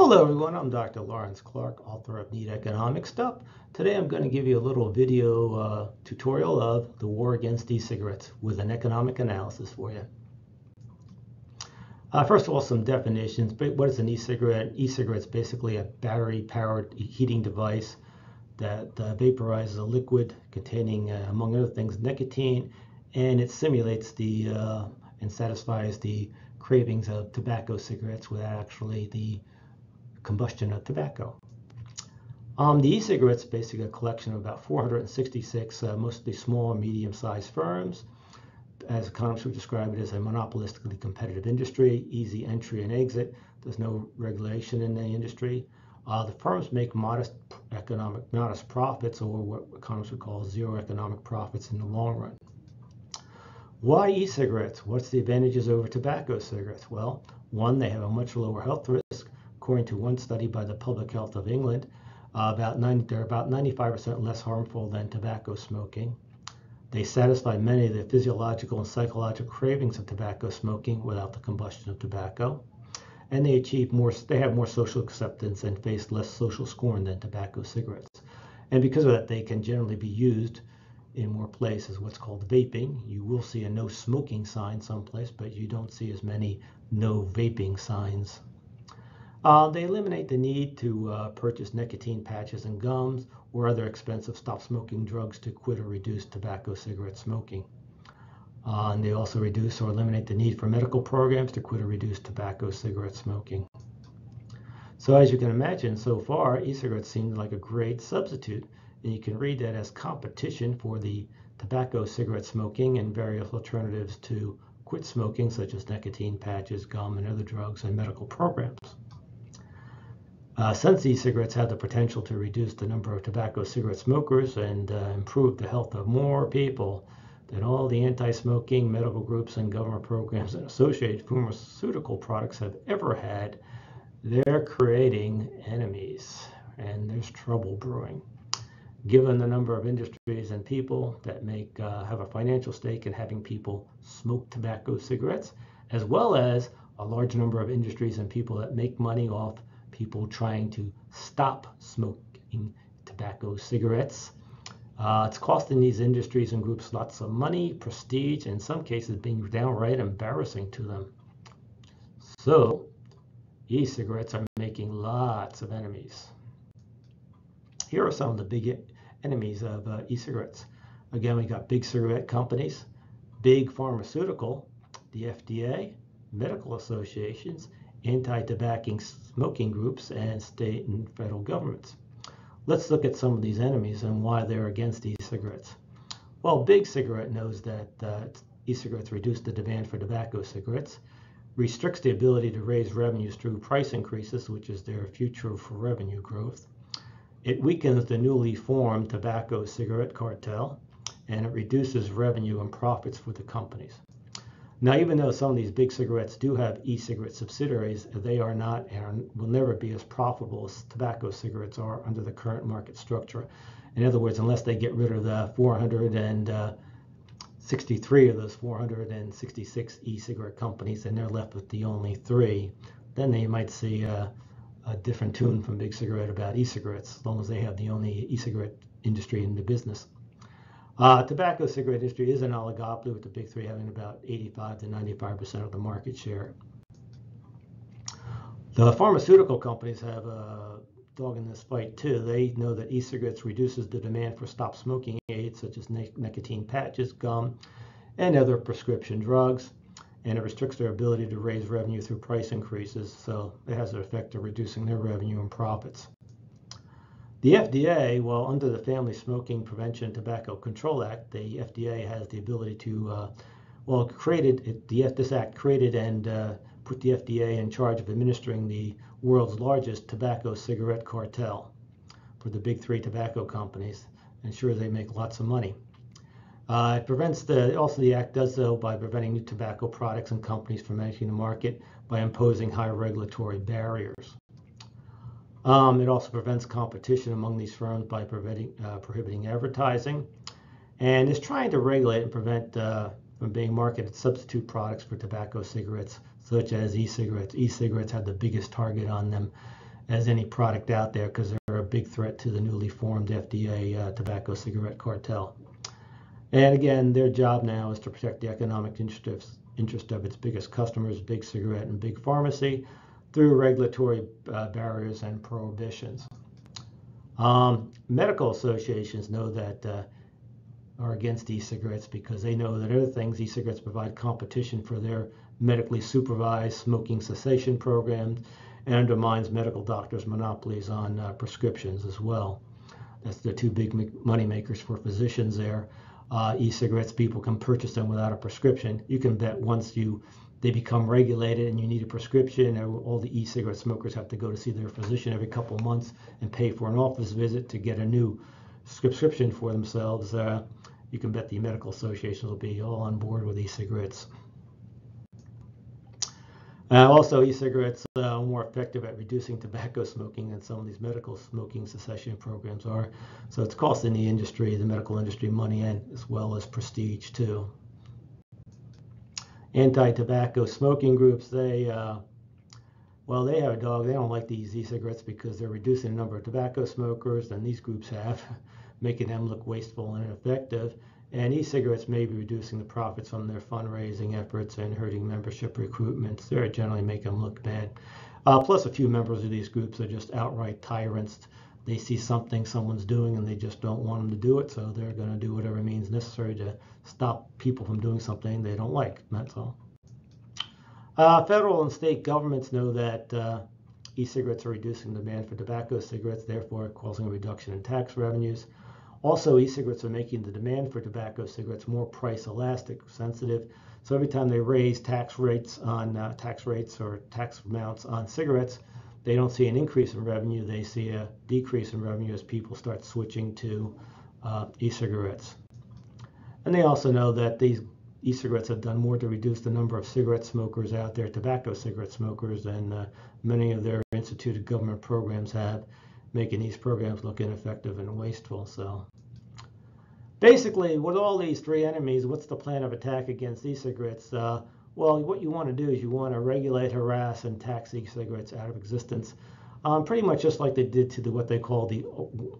Hello everyone, I'm Dr. Lawrence Clark, author of Neat Economic Stuff. Today I'm going to give you a little video tutorial of the war against e-cigarettes with an economic analysis for you. First of all, some definitions. What is an e-cigarette? E-cigarette is basically a battery-powered heating device that vaporizes a liquid containing, among other things, nicotine, and it simulates and satisfies the cravings of tobacco cigarettes without actually the combustion of tobacco. The e-cigarettes is basically a collection of about 466 mostly small and medium-sized firms. As economists would describe it as a monopolistically competitive industry, easy entry and exit. There's no regulation in the industry. The firms make modest profits, or what economists would call zero economic profits in the long run. Why e-cigarettes? What's the advantages over tobacco cigarettes? Well, one, they have a much lower health risk. According to one study by the Public Health of England, they're about 95% less harmful than tobacco smoking. They satisfy many of the physiological and psychological cravings of tobacco smoking without the combustion of tobacco. And they have more social acceptance and face less social scorn than tobacco cigarettes. And because of that, they can generally be used in more places, what's called vaping. You will see a no smoking sign someplace, but you don't see as many no vaping signs. They eliminate the need to purchase nicotine patches and gums or other expensive stop-smoking drugs to quit or reduce tobacco cigarette smoking. And they also reduce or eliminate the need for medical programs to quit or reduce tobacco cigarette smoking. So as you can imagine, so far, e-cigarettes seem like a great substitute. And you can read that as competition for the tobacco cigarette smoking and various alternatives to quit smoking, such as nicotine patches, gum, and other drugs and medical programs. Since e-cigarettes have the potential to reduce the number of tobacco cigarette smokers and improve the health of more people than all the anti-smoking medical groups and government programs and associated pharmaceutical products have ever had, they're creating enemies, and there's trouble brewing. Given the number of industries and people that have a financial stake in having people smoke tobacco cigarettes, as well as a large number of industries and people that make money off people trying to stop smoking tobacco cigarettes. It's costing these industries and groups lots of money, prestige, and in some cases being downright embarrassing to them. So, e-cigarettes are making lots of enemies. Here are some of the big enemies of e-cigarettes. Again, we got big cigarette companies, big pharmaceutical, the FDA, medical associations, anti-tobacco smoking groups, and state and federal governments. Let's look at some of these enemies and why they're against e-cigarettes. Well, big cigarette knows that e-cigarettes reduce the demand for tobacco cigarettes, restricts the ability to raise revenues through price increases, which is their future for revenue growth. It weakens the newly formed tobacco cigarette cartel, and it reduces revenue and profits for the companies. Now, even though some of these big cigarettes do have e-cigarette subsidiaries, they are not and will never be as profitable as tobacco cigarettes are under the current market structure. In other words, unless they get rid of the 463 of those 466 e-cigarette companies, and they're left with the only 3, then they might see a different tune from big cigarette about e-cigarettes, as long as they have the only e-cigarette industry in the business. Tobacco cigarette industry is an oligopoly, with the big 3 having about 85 to 95% of the market share. The pharmaceutical companies have a dog in this fight too. They know that e-cigarettes reduces the demand for stop smoking aids such as nicotine patches, gum, and other prescription drugs, and it restricts their ability to raise revenue through price increases, so it has an effect of reducing their revenue and profits. The FDA, well, under the Family Smoking Prevention and Tobacco Control Act, the FDA has the ability to, this act created and put the FDA in charge of administering the world's largest tobacco cigarette cartel for the big 3 tobacco companies, and sure, they make lots of money. It prevents the act does so by preventing new tobacco products and companies from entering the market by imposing high regulatory barriers. It also prevents competition among these firms by prohibiting advertising, and is trying to regulate and prevent from being marketed substitute products for tobacco cigarettes, such as e-cigarettes. E-cigarettes have the biggest target on them, as any product out there because they're a big threat to the newly formed FDA tobacco cigarette cartel. And again, their job now is to protect the economic interest of its biggest customers, big cigarette and big pharmacy, through regulatory barriers and prohibitions. Medical associations know that are against e-cigarettes because they know that other things, e-cigarettes provide competition for their medically supervised smoking cessation programs and undermines medical doctors' monopolies on prescriptions as well. That's the two big money makers for physicians there. E-cigarettes, people can purchase them without a prescription. You can bet once they become regulated and you need a prescription, all the e-cigarette smokers have to go to see their physician every couple of months and pay for an office visit to get a new prescription for themselves. You can bet the medical associations will be all on board with e-cigarettes. Also, e-cigarettes are more effective at reducing tobacco smoking than some of these medical smoking cessation programs are. So it's costing the industry, the medical industry, money and as well as prestige too. Anti-tobacco smoking groups, they have a dog. They don't like these e-cigarettes because they're reducing the number of tobacco smokers than these groups have, making them look wasteful and ineffective. And e-cigarettes may be reducing the profits from their fundraising efforts and hurting membership recruitments. They generally make them look bad. Plus, a few members of these groups are just outright tyrants. They see something someone's doing and they just don't want them to do it, so they're going to do whatever means necessary to stop people from doing something they don't like. That's all. Federal and state governments know that e-cigarettes are reducing demand for tobacco cigarettes, therefore causing a reduction in tax revenues. Also, e-cigarettes are making the demand for tobacco cigarettes more price elastic, sensitive. So every time they raise tax rates or tax amounts on cigarettes, they don't see an increase in revenue. They see a decrease in revenue as people start switching to e-cigarettes. And they also know that these e-cigarettes have done more to reduce the number of cigarette smokers out there, tobacco cigarette smokers, than many of their instituted government programs have, making these programs look ineffective and wasteful. So basically, with all these three enemies, what's the plan of attack against e-cigarettes? Well, what you want to do is you want to regulate, harass, and tax e-cigarettes out of existence, pretty much just like they did to what they call the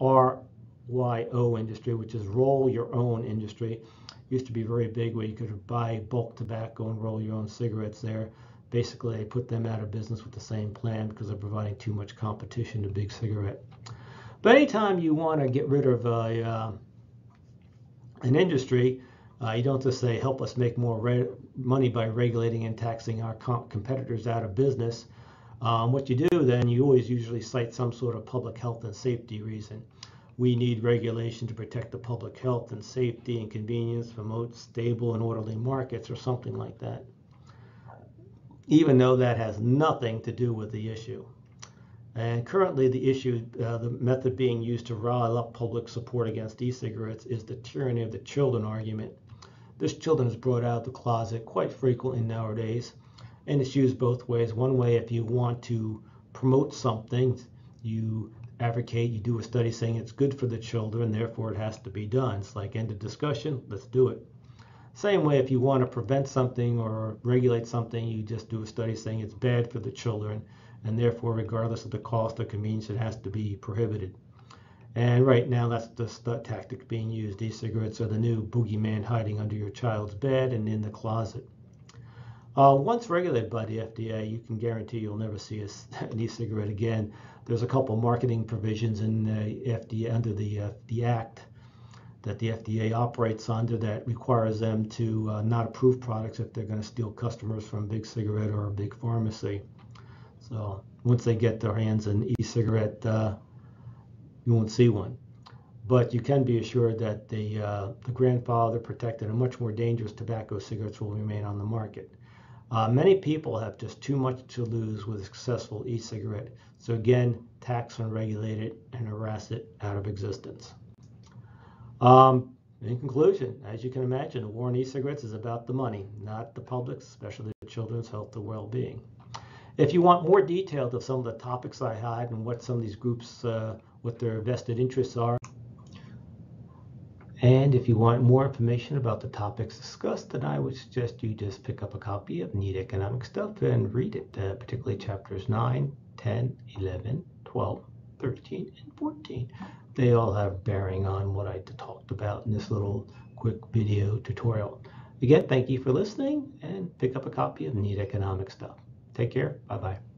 RYO industry, which is roll your own industry. Used to be very big where you could buy bulk tobacco and roll your own cigarettes there. Basically, they put them out of business with the same plan because they're providing too much competition to big cigarette. But anytime you want to get rid of an industry, you don't just say, help us make more money by regulating and taxing our competitors out of business. What you do then, you always usually cite some sort of public health and safety reason. We need regulation to protect the public health and safety and convenience, promote stable and orderly markets, or something like that, even though that has nothing to do with the issue. And currently the method being used to rile up public support against e-cigarettes is the tyranny of the children argument. This children is brought out of the closet quite frequently nowadays, and it's used both ways. One way, if you want to promote something, you advocate, you do a study saying it's good for the children, therefore it has to be done. It's like, end of discussion, let's do it. Same way, if you want to prevent something or regulate something, you just do a study saying it's bad for the children, and therefore, regardless of the cost or convenience, it has to be prohibited. And right now, that's the tactic being used. E-cigarettes are the new boogeyman hiding under your child's bed and in the closet. Once regulated by the FDA, you can guarantee you'll never see an e-cigarette again. There's a couple marketing provisions in the FDA under the Act that the FDA operates under that requires them to not approve products if they're going to steal customers from big cigarette or a big pharmacy. So once they get their hands on e-cigarette, you won't see one. But you can be assured that the grandfather protected and much more dangerous tobacco cigarettes will remain on the market. Many people have just too much to lose with a successful e-cigarette. So again, tax and regulate it and harass it out of existence. In conclusion, as you can imagine, the war on e-cigarettes is about the money, not the public's, especially the children's health and well-being. If you want more details of some of the topics I had and what some of these groups, what their vested interests are, and if you want more information about the topics discussed, then I would suggest you just pick up a copy of Neat Economic Stuff and read it, particularly chapters 9, 10, 11, 12, 13, and 14. They all have bearing on what I talked about in this little quick video tutorial. Again, thank you for listening, and pick up a copy of Neat Economic Stuff. Take care. Bye-bye.